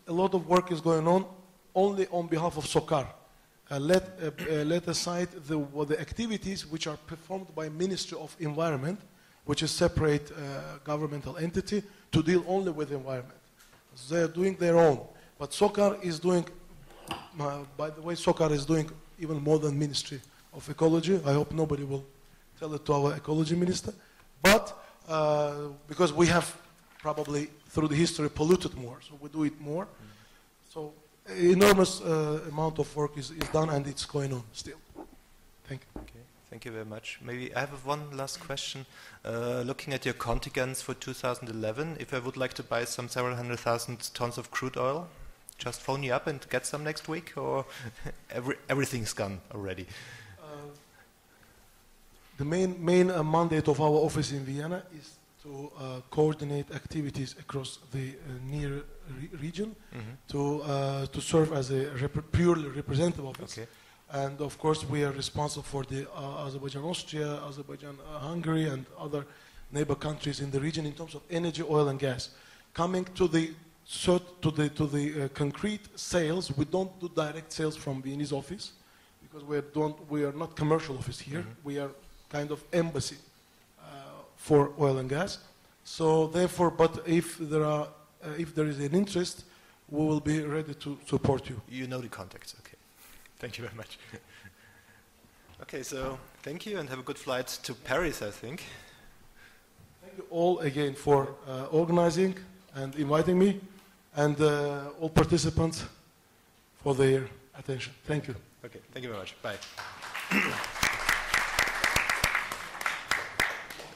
a lot of work is going on only on behalf of SOCAR. Let aside the activities which are performed by Ministry of Environment, which is separate governmental entity to deal only with environment. So they are doing their own. But SOCAR is doing, by the way, SOCAR is doing even more than Ministry of Ecology. I hope nobody will tell it to our ecology minister. But because we have probably through the history polluted more, so we do it more. So enormous amount of work is done, and it's going on still. Thank you. Okay, thank you very much. Maybe I have one last question. Looking at your contingents for 2011, if I would like to buy some several 100,000 tons of crude oil, just phone you up and get some next week, or everything's gone already? The main mandate of our office in Vienna is to coordinate activities across the near region, to serve as a purely representative office. Okay. And of course we are responsible for the Azerbaijan-Austria, Azerbaijan-Hungary and other neighbor countries in the region in terms of energy, oil and gas. Coming to the concrete sales, we don't do direct sales from Viennese office because we are not commercial office here. We are kind of embassy for oil and gas. So therefore, but if there is an interest, we will be ready to support you. You know the contacts, okay. Thank you very much. Okay, so thank you and have a good flight to Paris, I think. Thank you all again for organizing and inviting me, and all participants for their attention. Thank you. Okay, thank you very much. Bye.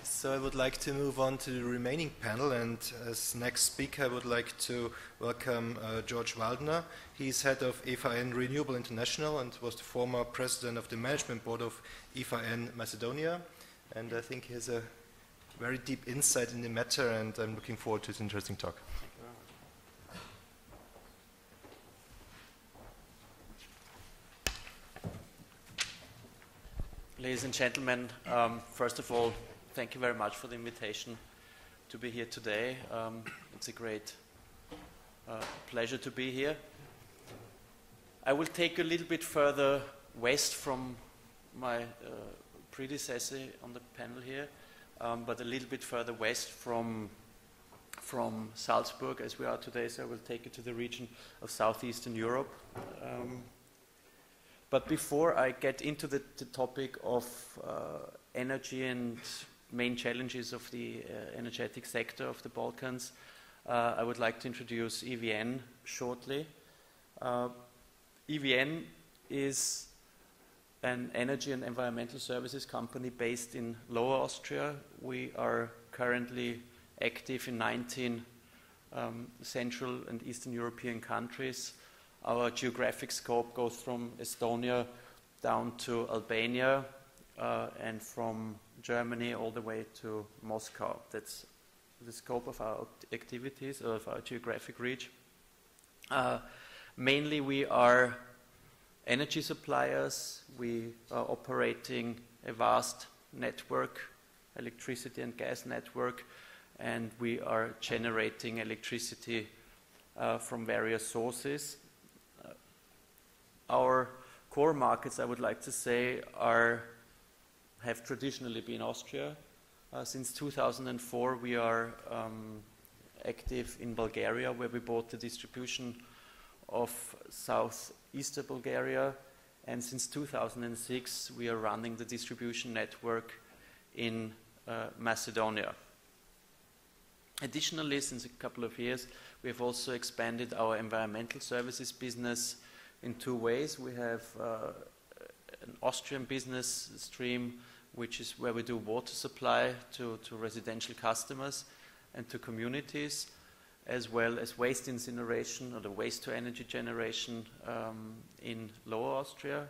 So I would like to move on to the remaining panel, and as next speaker I would like to welcome George Waldner. He's head of EVN Renewable International and was the former president of the management board of EVN Macedonia, and I think he has a very deep insight in the matter, and I'm looking forward to his interesting talk. Thank you very much. Ladies and gentlemen, first of all, thank you very much for the invitation to be here today. It's a great pleasure to be here. I will take a little bit further west from my predecessor on the panel here, but a little bit further west from Salzburg as we are today, so I will take you to the region of southeastern Europe. But before I get into the topic of energy and main challenges of the energetic sector of the Balkans, I would like to introduce EVN shortly. EVN is an energy and environmental services company based in Lower Austria. We are currently active in 19 Central and Eastern European countries. Our geographic scope goes from Estonia down to Albania and from Germany all the way to Moscow. That's the scope of our activities, of our geographic reach. Mainly we are energy suppliers. We are operating a vast network, electricity and gas network, and we are generating electricity from various sources. Our core markets, I would like to say, have traditionally been Austria. Since 2004, we are active in Bulgaria, where we bought the distribution of southeastern Bulgaria, and since 2006, we are running the distribution network in Macedonia. Additionally, since a couple of years, we have also expanded our environmental services business in two ways. We have an Austrian business stream, which is where we do water supply to residential customers and to communities, as well as waste incineration or the waste to energy generation in Lower Austria.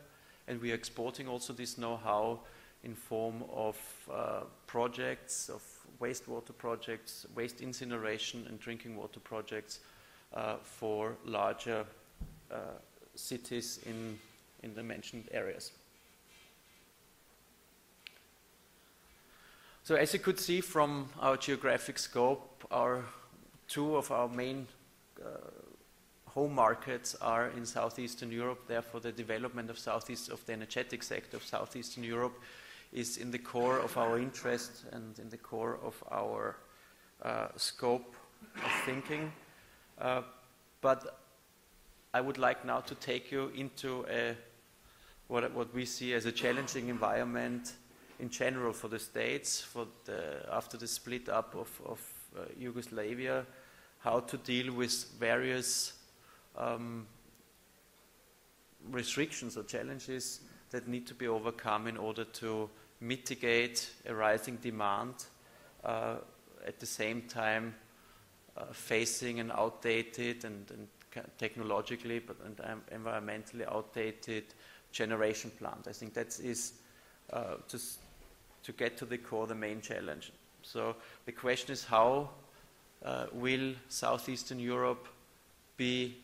And we are exporting also this know-how in form of projects, of wastewater projects, waste incineration and drinking water projects for larger cities in the mentioned areas. So as you could see from our geographic scope, two of our main home markets are in Southeastern Europe. Therefore, the development of the energetic sector of Southeastern Europe is in the core of our interest and in the core of our scope of thinking. But I would like now to take you into what we see as a challenging environment in general for the states, after the split up of Yugoslavia, how to deal with various restrictions or challenges that need to be overcome in order to mitigate a rising demand, at the same time facing an outdated and technologically and environmentally outdated generation plant. I think that is just to get to the core the main challenge. So the question is, how will Southeastern Europe be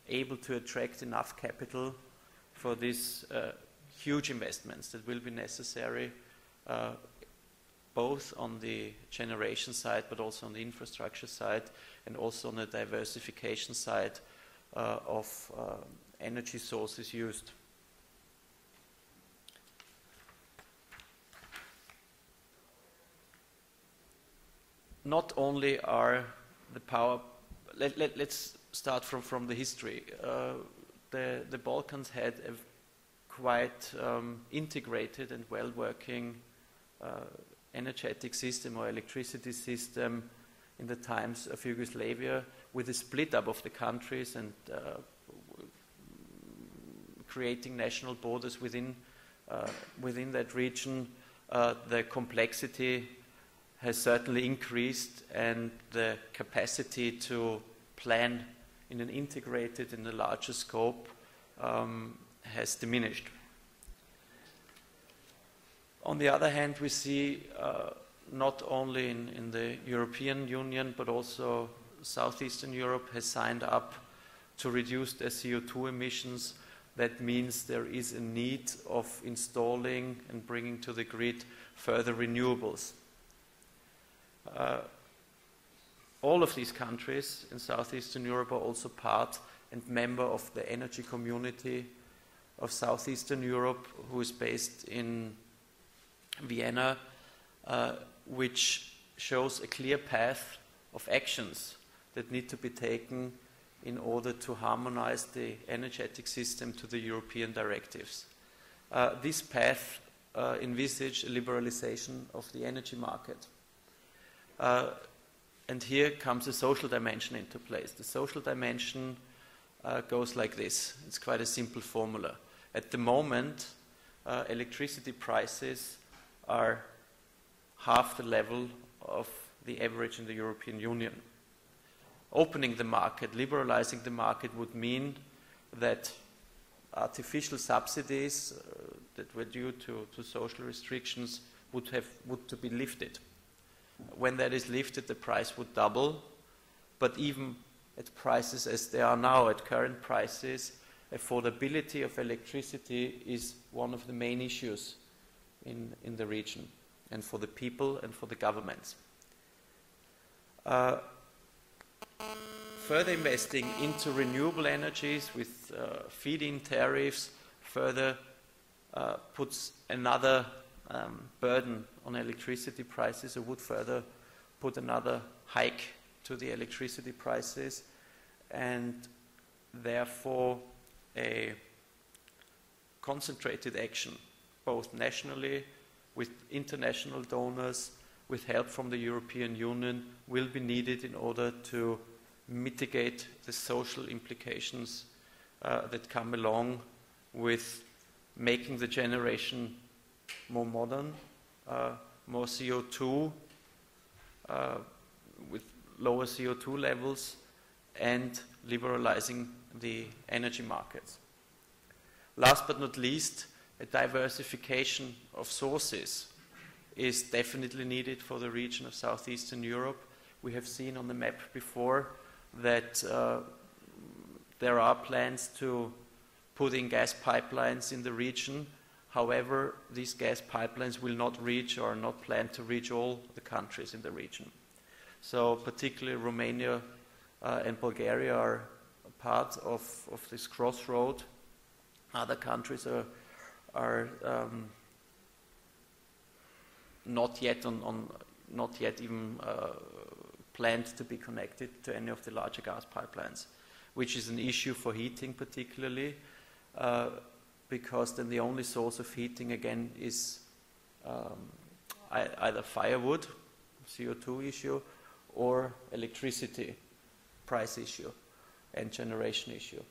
able to attract enough capital for these huge investments that will be necessary, both on the generation side but also on the infrastructure side and also on the diversification side of energy sources used. Not only are the power, let's start from the history. The Balkans had a quite integrated and well-working energetic system or electricity system in the times of Yugoslavia, with a split up of the countries and creating national borders within that region. The complexity has certainly increased, and the capacity to plan in an integrated, in a larger scope, has diminished. On the other hand, we see not only in the European Union, but also Southeastern Europe has signed up to reduce their CO2 emissions. That means there is a need of installing and bringing to the grid further renewables. All of these countries in Southeastern Europe are also part and member of the energy community of Southeastern Europe, who is based in Vienna, which shows a clear path of actions that need to be taken in order to harmonize the energetic system to the European directives. This path envisaged a liberalization of the energy market. And here comes a social dimension into place. The social dimension goes like this. It's quite a simple formula. At the moment, electricity prices are half the level of the average in the European Union. Opening the market, liberalizing the market would mean that artificial subsidies that were due to social restrictions would to be lifted. When that is lifted, the price would double, but even at prices as they are now, at current prices, affordability of electricity is one of the main issues in the region, and for the people and for the governments. Further investing into renewable energies with feed-in tariffs further puts another burden on electricity prices. It would further put another hike to the electricity prices, and therefore a concentrated action, both nationally, with international donors, with help from the European Union, will be needed in order to mitigate the social implications that come along with making the generation more modern, more CO2, with lower CO2 levels, and liberalizing the energy markets. Last but not least, a diversification of sources is definitely needed for the region of Southeastern Europe. We have seen on the map before that there are plans to put in gas pipelines in the region. However, these gas pipelines will not reach, or are not planned to reach, all the countries in the region. So particularly Romania and Bulgaria are part of this crossroad. Other countries are not yet even planned to be connected to any of the larger gas pipelines, which is an issue for heating particularly, because then the only source of heating again is either firewood, CO2 issue, or electricity price issue and generation issue.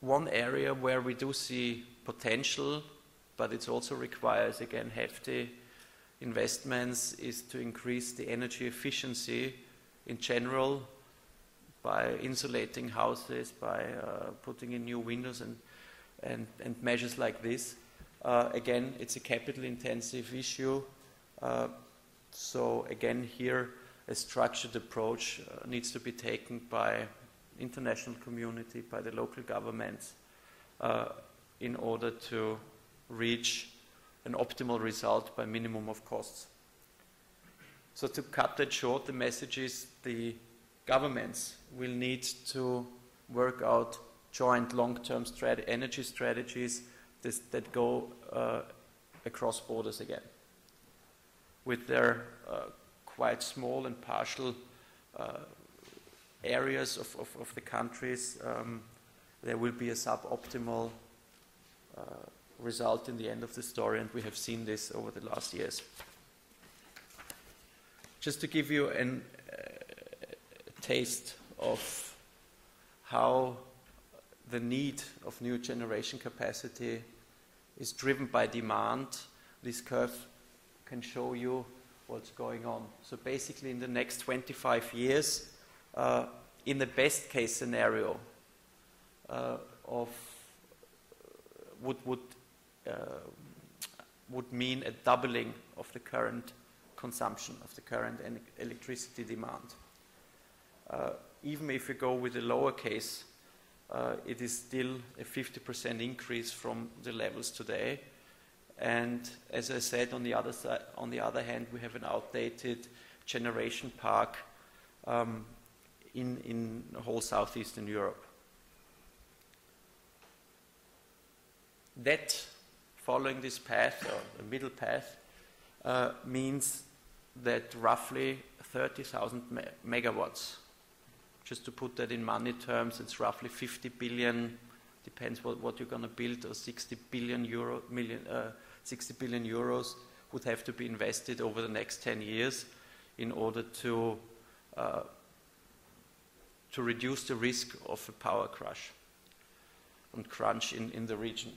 One area where we do see potential, but it also requires again hefty investments, is to increase the energy efficiency in general by insulating houses, by putting in new windows and measures like this. Again, it's a capital intensive issue. So again here a structured approach needs to be taken by international community, by the local governments, in order to reach an optimal result by minimum of costs. So to cut that short, the message is the governments will need to work out joint long-term energy strategies that go across borders again. With their quite small and partial areas of the countries, there will be a suboptimal result in the end of the story, and we have seen this over the last years. Just to give you a taste of how the need of new generation capacity is driven by demand, this curve can show you what's going on. So basically in the next 25 years, in the best case scenario would mean a doubling of the current consumption, of the current electricity demand. Even if you go with a lower case, it is still a 50% increase from the levels today. And as I said, on the other hand, we have an outdated generation park in whole southeastern Europe. That, following this path, or the middle path, means that roughly 30,000 megawatts. Just to put that in money terms, it's roughly 50 billion, depends what you're going to build, or 60 billion euros would have to be invested over the next 10 years in order to reduce the risk of a power crash and crunch in the region.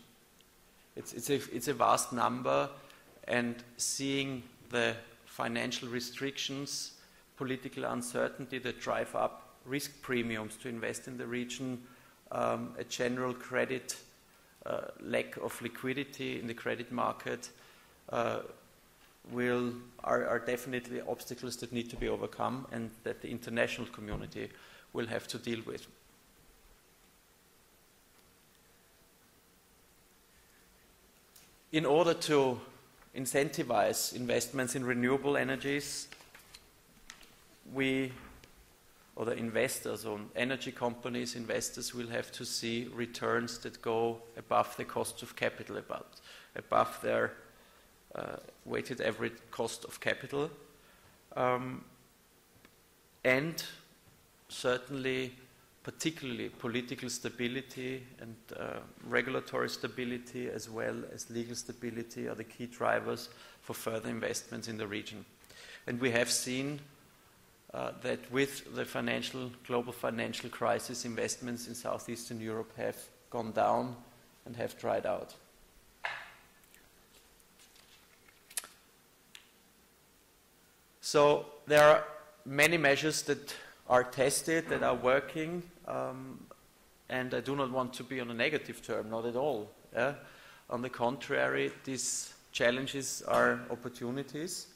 It's a vast number, and seeing the financial restrictions, political uncertainty that drive up risk premiums to invest in the region, a general credit lack of liquidity in the credit market are definitely obstacles that need to be overcome and that the international community will have to deal with. In order to incentivize investments in renewable energies, or the investors, or energy companies, investors will have to see returns that go above the cost of capital, above their weighted average cost of capital. And certainly, particularly political stability and regulatory stability, as well as legal stability, are the key drivers for further investments in the region. And we have seen that with the global financial crisis, investments in southeastern Europe have gone down and have dried out. So there are many measures that are tested, that are working, and I do not want to be on a negative term, not at all. Yeah? On the contrary, these challenges are opportunities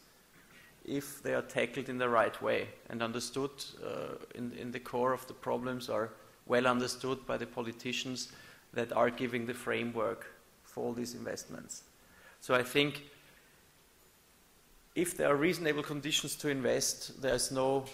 if they are tackled in the right way and understood in the core of the problems, are well understood by the politicians that are giving the framework for all these investments. So I think if there are reasonable conditions to invest, there's no